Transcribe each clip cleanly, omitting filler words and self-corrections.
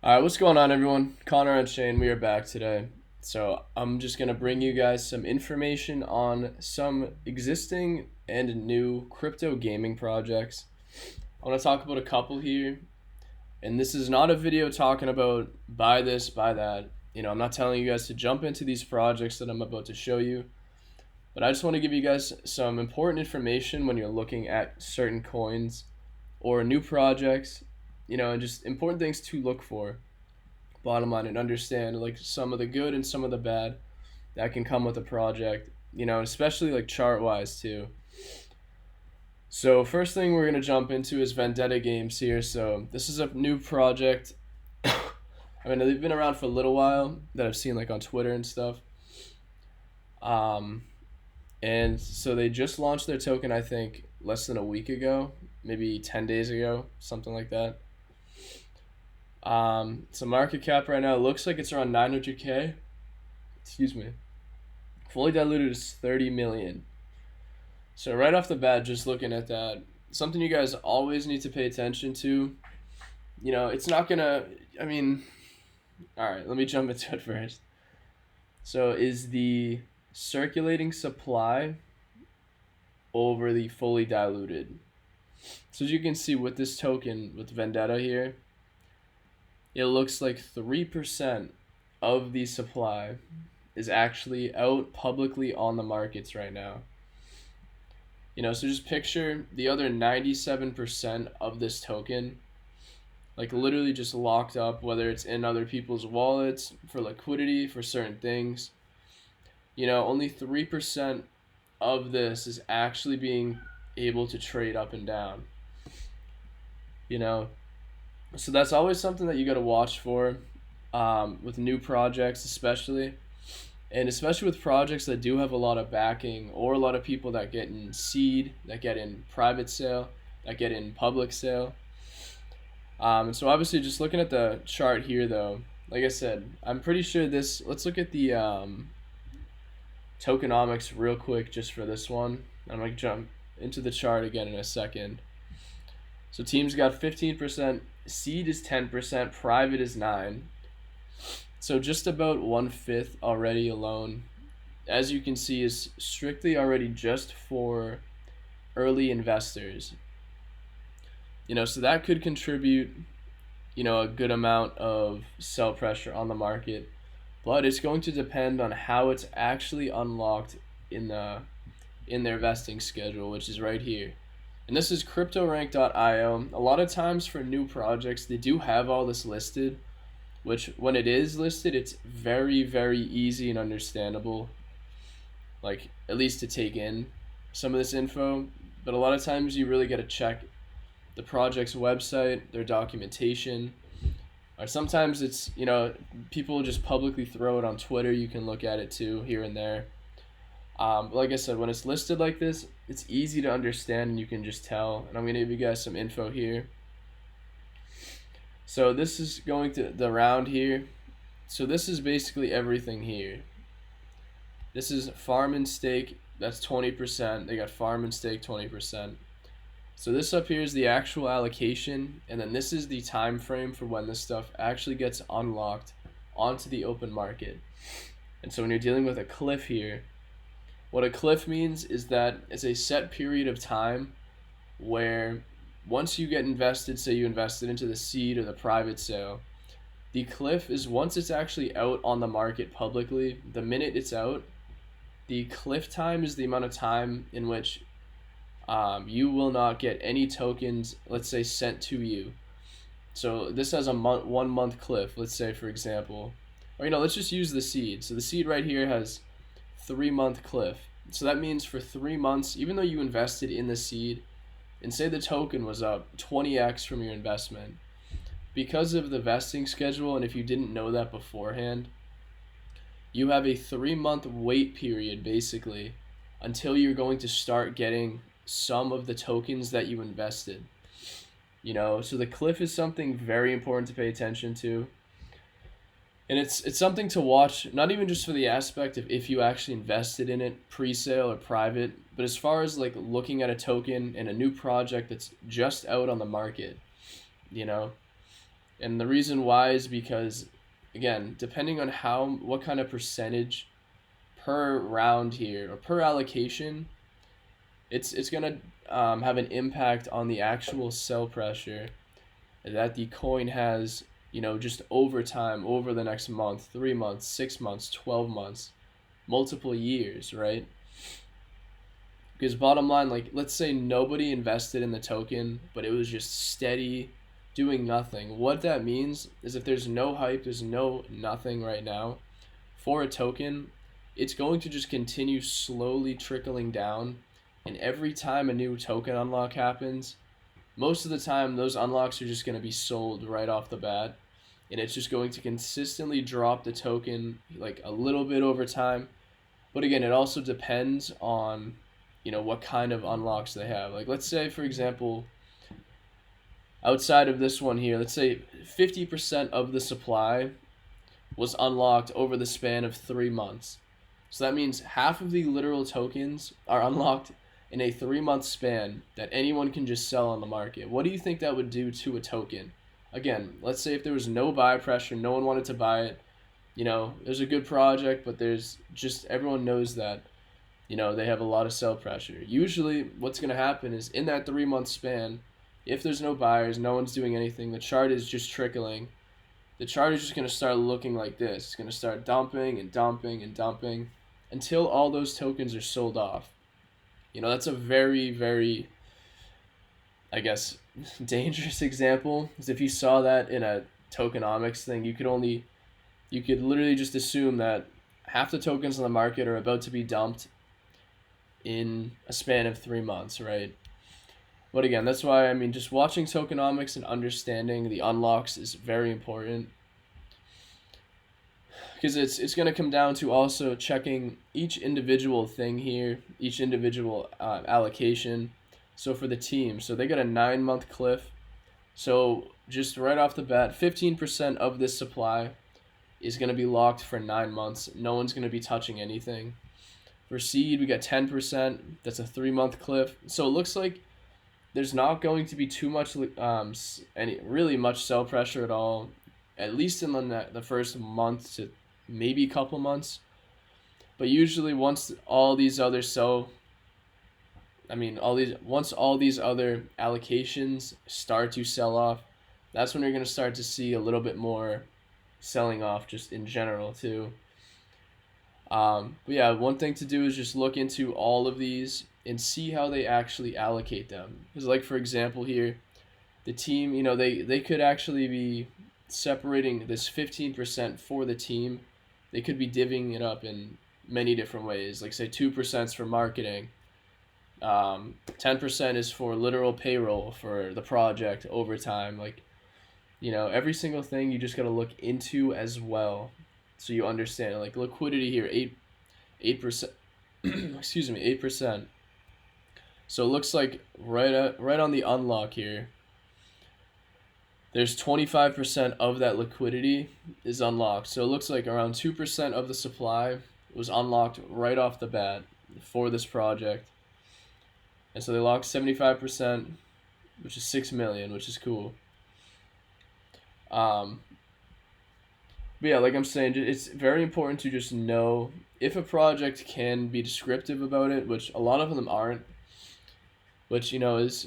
All right, what's going on, everyone? Connor and Shane, we are back today. So, I'm just going to bring you guys some information on some existing and new crypto gaming projects. I want to talk about a couple here, and this is not a video talking about buy this, buy that. I'm not telling you guys to jump into these projects that I'm about to show you, but I just want to give you guys some important information when you're looking at certain coins or new projects, and just important things to look for bottom line and understand like some of the good and some of the bad that can come with a project, especially like chart wise too. So first thing we're going to jump into is Vendetta Games here. So this is a new project. I mean, they've been around for a little while that I've seen like on Twitter and stuff. Um, and so they just launched their token, I think, less than a week ago, maybe 10 days ago, something like that. So market cap right now looks like it's around 900K. Excuse me. Fully diluted is 30 million. So right off the bat, just looking at that, something you guys always need to pay attention to. It's not gonna. I mean, all right. Let me jump into it first. So is the circulating supply over the fully diluted? So as you can see with this token with Vendetta here, it looks like 3% of the supply is actually out publicly on the markets right now. So just picture the other 97% of this token, like literally just locked up, whether it's in other people's wallets for liquidity for certain things. Only 3% of this is actually being able to trade up and down. So that's always something that you got to watch for with new projects, especially. And especially with projects that do have a lot of backing or a lot of people that get in seed, that get in private sale, that get in public sale. And so obviously just looking at the chart here though, like I said, I'm pretty sure this, let's look at the tokenomics real quick just for this one. I'm going to jump into the chart again in a second. So teams got 15%, seed is 10%, private is 9%. So just about 1/5 already alone, as you can see, is strictly already just for early investors. So that could contribute, a good amount of sell pressure on the market, but it's going to depend on how it's actually unlocked in their vesting schedule, which is right here. And this is cryptorank.io. A lot of times for new projects, they do have all this listed, which when it is listed, it's very, very easy and understandable, like at least to take in some of this info. But a lot of times you really got to check the project's website, their documentation, or sometimes it's, people just publicly throw it on Twitter. You can look at it too here and there. But like I said, when it's listed like this, it's easy to understand and you can just tell. And I'm going to give you guys some info here. So this is going to the round here. So this is basically everything here. This is farm and stake, that's 20%. They got farm and stake 20%. So this up here is the actual allocation, and then this is the time frame for when this stuff actually gets unlocked onto the open market. And so when you're dealing with a cliff here, what a cliff means is that it's a set period of time where once you get invested, say you invested into the seed or the private sale, the cliff is once it's actually out on the market publicly, the minute it's out, the cliff time is the amount of time in which you will not get any tokens, let's say, sent to you. So this has a 1 month cliff, let's say, for example. Or, let's just use the seed. So the seed right here has 3-month cliff. So that means for 3 months, even though you invested in the seed, and say the token was up 20x from your investment, because of the vesting schedule, and if you didn't know that beforehand, you have a 3-month wait period basically until you're going to start getting some of the tokens that you invested. So the cliff is something very important to pay attention to. And it's something to watch, not even just for the aspect of if you actually invested in it pre-sale or private, but as far as like looking at a token and a new project that's just out on the market, And the reason why is because, again, depending on what kind of percentage per round here or per allocation, it's gonna have an impact on the actual sell pressure that the coin has, just over time, over the next month, 3 months, 6 months, 12 months, multiple years, right? Because bottom line, like, let's say nobody invested in the token, but it was just steady, doing nothing. What that means is if there's no hype, there's no nothing right now for a token, it's going to just continue slowly trickling down. And every time a new token unlock happens, most of the time those unlocks are just going to be sold right off the bat. And it's just going to consistently drop the token like a little bit over time. But again, it also depends on, what kind of unlocks they have. Like, let's say, for example, outside of this one here, let's say 50% of the supply was unlocked over the span of 3 months. So that means half of the literal tokens are unlocked in a 3 month span that anyone can just sell on the market. What do you think that would do to a token? Again, let's say if there was no buy pressure, no one wanted to buy it, there's a good project, but there's just everyone knows that, they have a lot of sell pressure. Usually, what's going to happen is in that 3 month span, if there's no buyers, no one's doing anything, the chart is just trickling. The chart is just going to start looking like this. It's going to start dumping and dumping and dumping until all those tokens are sold off. That's a very, very, I guess, dangerous example. Because if you saw that in a tokenomics thing, you could literally just assume that half the tokens on the market are about to be dumped in a span of 3 months, right? But again, that's why, just watching tokenomics and understanding the unlocks is very important. Because it's going to come down to also checking each individual thing here, each individual allocation. So for the team, so they got a 9 month cliff. So just right off the bat, 15% of this supply is going to be locked for 9 months. No one's going to be touching anything. For seed, we got 10%. That's a 3 month cliff. So it looks like there's not going to be too much, really much sell pressure at all, at least in the first month to maybe a couple months. But usually once all these other once all these other allocations start to sell off, that's when you're going to start to see a little bit more selling off just in general too. But yeah, one thing to do is just look into all of these and see how they actually allocate them. Because like, for example, here, the team, they could actually be separating this 15% for the team. They could be divvying it up in many different ways. Like, say 2% is for marketing. 10% is for literal payroll for the project, overtime. Like, every single thing you just got to look into as well, so you understand. Like liquidity here, 8%. Excuse me, 8%. So it looks like right on the unlock here, there's 25% of that liquidity is unlocked. So it looks like around 2% of the supply was unlocked right off the bat for this project. And so they locked 75%, which is 6 million, which is cool. But yeah, like I'm saying, it's very important to just know if a project can be descriptive about it, which a lot of them aren't, which is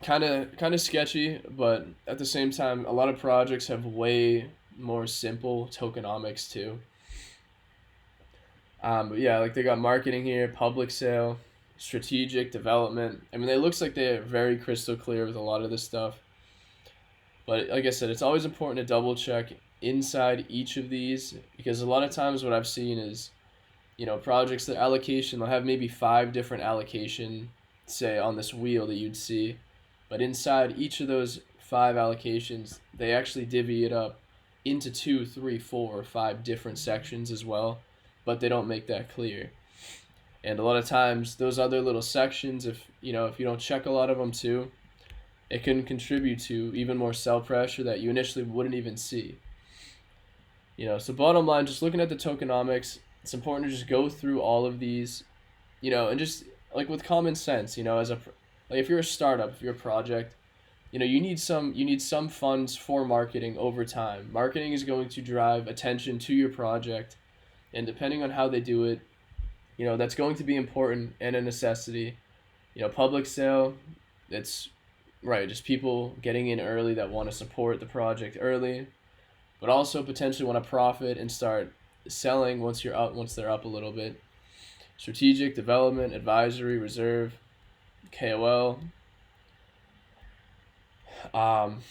kind of sketchy, but at the same time, a lot of projects have way more simple tokenomics too. But yeah, like they got marketing here, public sale, strategic development. It looks like they're very crystal clear with a lot of this stuff. But like I said, it's always important to double check inside each of these, because a lot of times what I've seen is, projects, the allocation, they'll have maybe 5 different allocation, say, on this wheel that you'd see. But inside each of those 5 allocations, they actually divvy it up into 2, 3, 4, or 5 different sections as well, but they don't make that clear. And a lot of times, those other little sections, if you don't check a lot of them too, it can contribute to even more sell pressure that you initially wouldn't even see. So bottom line, just looking at the tokenomics, it's important to just go through all of these, and just like with common sense, if you're a startup, if you're a project, you need some funds for marketing over time. Marketing is going to drive attention to your project, and depending on how they do it, that's going to be important and a necessity. Public sale, it's right, just people getting in early that want to support the project early, but also potentially want to profit and start selling once they're up a little bit. Strategic development, advisory, reserve, KOL. Um,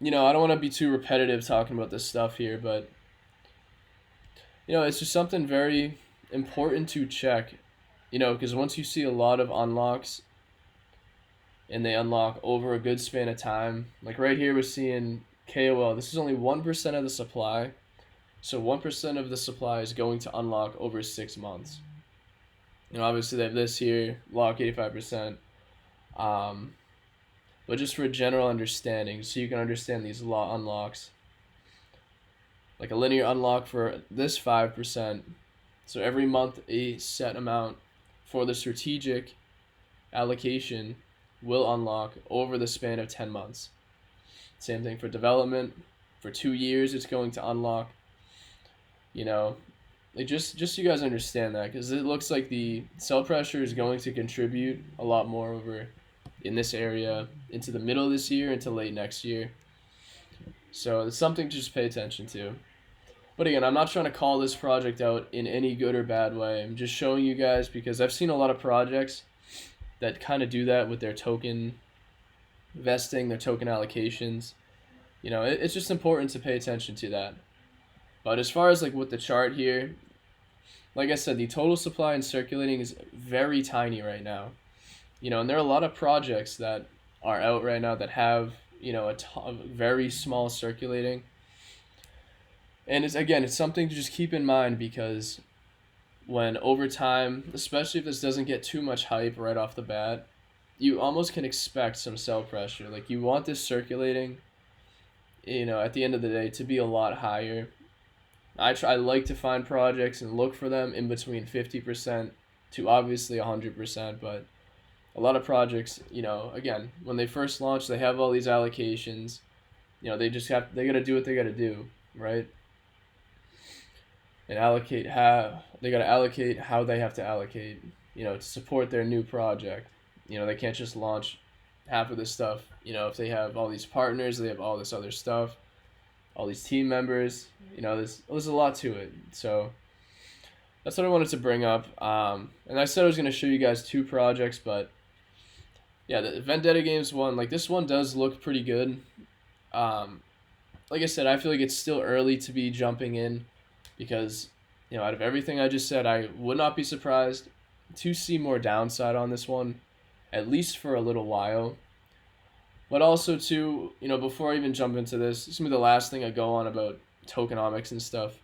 I don't want to be too repetitive talking about this stuff here, but it's just something very important to check. Because once you see a lot of unlocks and they unlock over a good span of time, like right here we're seeing KOL. This is only 1% of the supply, so 1% of the supply is going to unlock over 6 months. Obviously they have this here, lock 85%. Um, but just for a general understanding, so you can understand these law unlocks, like a linear unlock for this 5%. So every month a set amount for the strategic allocation will unlock over the span of 10 months. Same thing for development. For 2 years, it's going to unlock. Just so you guys understand that, because it looks like the sell pressure is going to contribute a lot more over in this area into the middle of this year into late next year. So it's something to just pay attention to. But again, I'm not trying to call this project out in any good or bad way. I'm just showing you guys because I've seen a lot of projects that kind of do that with their token vesting, their token allocations. It's just important to pay attention to that. But as far as like with the chart here, like I said, the total supply in circulating is very tiny right now. And there are a lot of projects that are out right now that have, a very small circulating. And it's something to just keep in mind, because when over time, especially if this doesn't get too much hype right off the bat, you almost can expect some sell pressure. Like you want this circulating, at the end of the day to be a lot higher. I like to find projects and look for them in between 50% to obviously 100%, but a lot of projects, again, when they first launch, they have all these allocations. They got to do what they got to do, right? And they got to allocate how they have to allocate, to support their new project. They can't just launch half of this stuff. If they have all these partners, they have all this other stuff, all these team members. There's a lot to it. So that's what I wanted to bring up. And I said I was going to show you guys two projects, but yeah, the Vendetta Games one, like this one does look pretty good. Like I said, I feel like it's still early to be jumping in, because out of everything I just said, I would not be surprised to see more downside on this one, at least for a little while. But also too, before I even jump into this is gonna be the last thing I go on about tokenomics and stuff.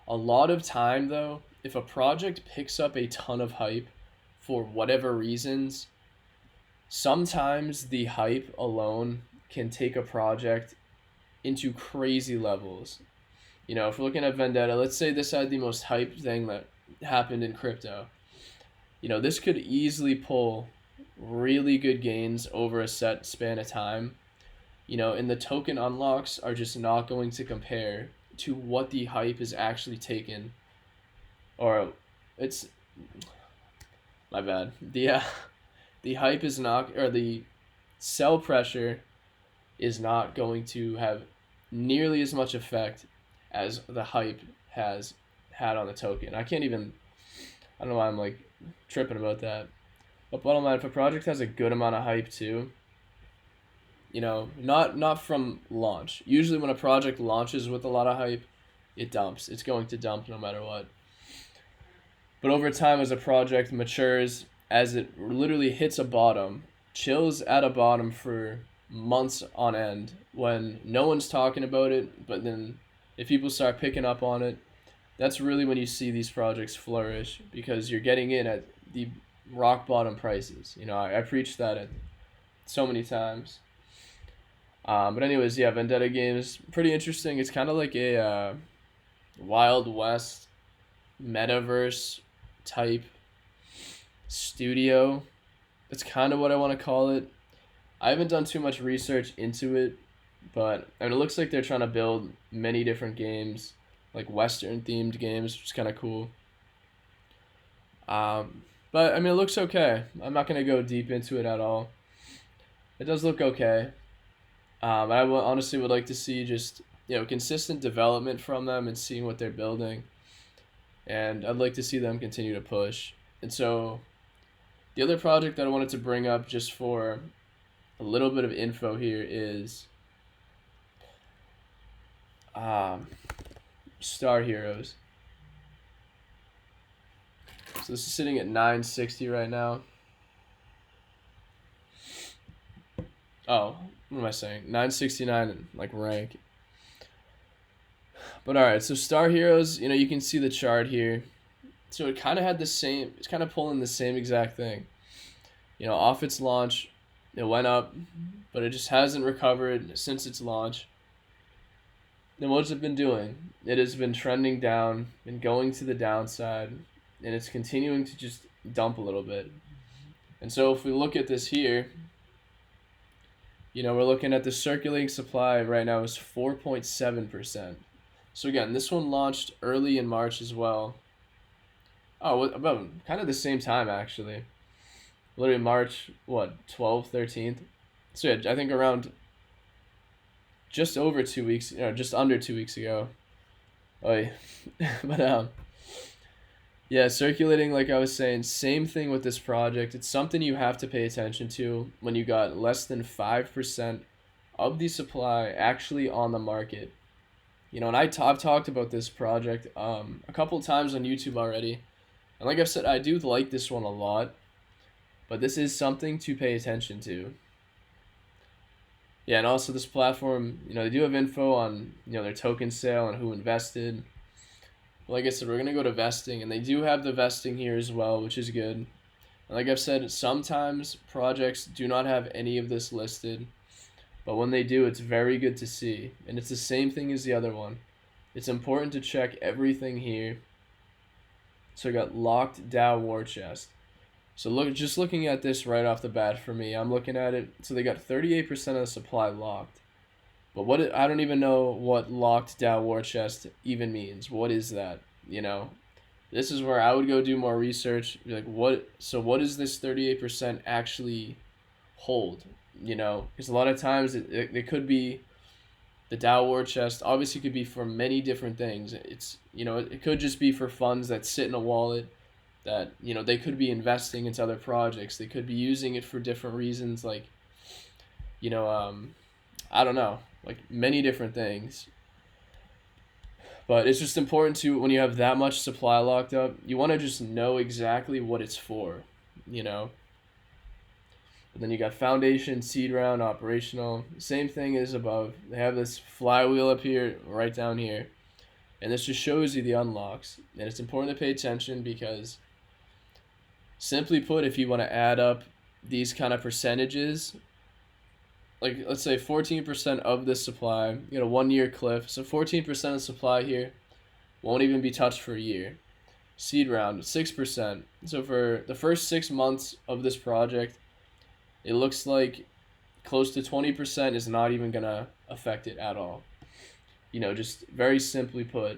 A lot of time though, if a project picks up a ton of hype for whatever reasons, sometimes the hype alone can take a project into crazy levels. If we're looking at Vendetta, let's say this had the most hype thing that happened in crypto. This could easily pull really good gains over a set span of time. And the token unlocks are just not going to compare to what the hype is actually taken. Or it's my bad. The hype is not, or the sell pressure is not going to have nearly as much effect as the hype has had on the token. I don't know why I'm like tripping about that. But bottom line, if a project has a good amount of hype too, not from launch. Usually when a project launches with a lot of hype, it dumps. It's going to dump no matter what. But over time, as a project matures, as it literally hits a bottom, chills at a bottom for months on end, when no one's talking about it, but then if people start picking up on it, that's really when you see these projects flourish, because you're getting in at the rock bottom prices. I preached that at so many times. But anyways, yeah, Vendetta Games, pretty interesting. It's kind of like a Wild West metaverse type studio. That's kind of what I want to call it. I haven't done too much research into it, but I mean, it looks like they're trying to build many different games, like Western themed games, which is kind of cool. Um, but I mean, it looks okay. I'm not gonna go deep into it at all. It does look okay. Honestly would like to see just consistent development from them and seeing what they're building, and I'd like to see them continue to push. And so the other project that I wanted to bring up just for a little bit of info here is um, Star Heroes. So this is sitting at 960 right now. Oh, what am I saying? 969 like rank. But all right, so Star Heroes, you can see the chart here. So it kind of had the same. It's kind of pulling the same exact thing. Off its launch, it went up, but it just hasn't recovered since its launch. And what's it been doing? It has been trending down and going to the downside, and it's continuing to just dump a little bit. And so if we look at this here, we're looking at the circulating supply right now is 4.7%. So again, this one launched early in March as well. Oh, about kind of the same time actually. Literally March, 12th, 13th? So yeah, I think around just over 2 weeks, just under 2 weeks ago. Oy. But yeah, circulating, like I was saying, same thing with this project. It's something you have to pay attention to when you got less than 5% of the supply actually on the market. And I've talked about this project a couple times on YouTube already. And like I've said, I do like this one a lot, but this is something to pay attention to. Yeah, and also this platform, they do have info on, their token sale and who invested. Like I said, we're going to go to vesting, and they do have the vesting here as well, which is good. And like I've said, sometimes projects do not have any of this listed, but when they do, it's very good to see. And it's the same thing as the other one. It's important to check everything here. So I got locked DAO war chest. So looking at this right off the bat for me, I'm looking at it. So they got 38% of the supply locked. But I don't even know what locked DAO war chest even means. What is that? This is where I would go do more research. Be like, what? So what does this 38% actually hold? Because a lot of times it could be the DAO war chest. Obviously, could be for many different things. It's it could just be for funds that sit in a wallet that they could be investing into other projects. They could be using it for different reasons, like I don't know, like many different things. But it's just important to, when you have that much supply locked up, you want to just know exactly what it's for. And then you got foundation, seed round, operational. Same thing as above. They have this flywheel up here, right down here. And this just shows you the unlocks. And it's important to pay attention because, simply put, if you want to add up these kind of percentages, like let's say 14% of this supply, you get a 1 year cliff. So 14% of supply here won't even be touched for a year. Seed round, 6%. So for the first 6 months of this project, it looks like close to 20% is not even going to affect it at all. Just very simply put,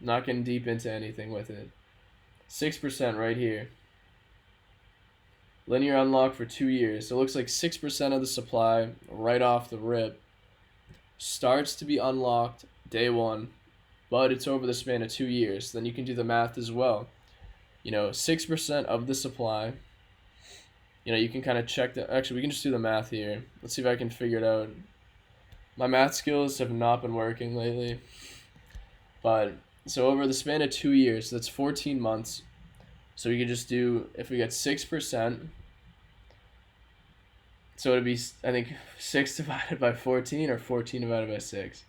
not getting deep into anything with it. 6% right here. Linear unlock for 2 years. So it looks like 6% of the supply right off the rip starts to be unlocked day one, but it's over the span of 2 years. Then you can do the math as well. 6% of the supply. You can kind of check that. Actually, we can just do the math here. Let's see if I can figure it out. My math skills have not been working lately. But, so over the span of 2 years, that's 14 months. So we could just do, if we get 6%, so it'd be, I think, 6 divided by 14 or 14 divided by 6.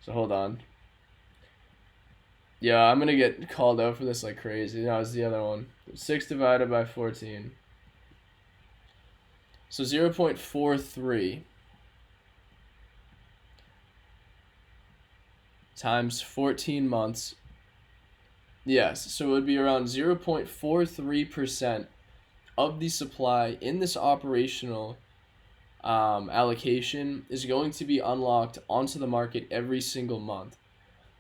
So hold on. Yeah, I'm going to get called out for this like crazy. No, it's the other one. 6 divided by 14. So 0.43 times 14 months. Yes, so it would be around 0.43% of the supply in this operational allocation is going to be unlocked onto the market every single month.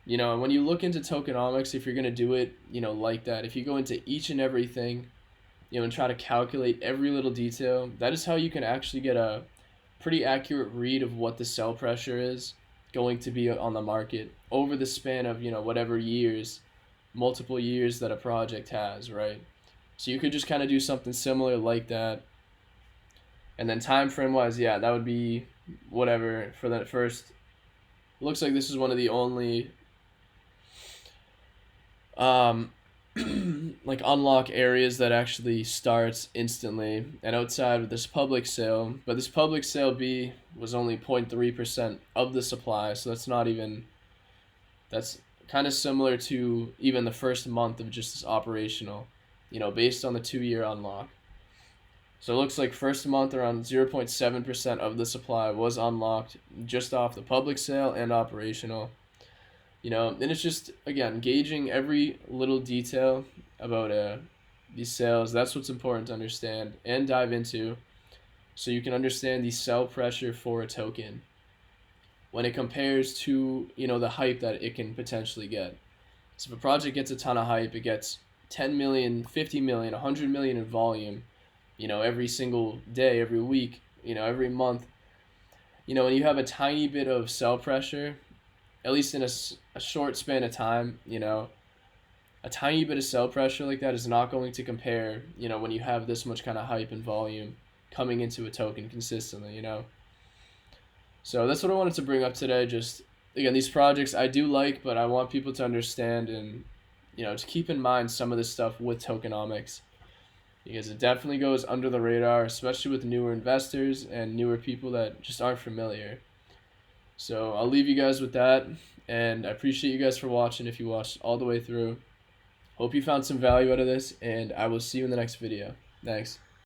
And when you look into tokenomics, if you're going to do it, like that, if you go into each and everything, and try to calculate every little detail, that is how you can actually get a pretty accurate read of what the sell pressure is going to be on the market over the span of, whatever years, multiple years that a project has, right? So you could just kind of do something similar like that. And then time frame wise, yeah, that would be whatever for that first. Looks like this is one of the only like unlock areas that actually starts instantly and outside of this public sale. But this public sale B was only 0.3% of the supply, so that's kind of similar to even the first month of just this operational, based on the 2-year unlock. So it looks like first month around 0.7% of the supply was unlocked just off the public sale and operational. And it's just, again, gauging every little detail about these sales. That's what's important to understand and dive into, so you can understand the sell pressure for a token when it compares to, the hype that it can potentially get. So if a project gets a ton of hype, it gets 10 million, 50 million, 100 million in volume, every single day, every week, every month. When you have a tiny bit of sell pressure, at least in a short span of time, a tiny bit of sell pressure like that is not going to compare, when you have this much kind of hype and volume coming into a token consistently, So that's what I wanted to bring up today. Just, again, these projects I do like, but I want people to understand and, to keep in mind some of this stuff with tokenomics, because it definitely goes under the radar, especially with newer investors and newer people that just aren't familiar. So I'll leave you guys with that, and I appreciate you guys for watching if you watched all the way through. Hope you found some value out of this, and I will see you in the next video. Thanks.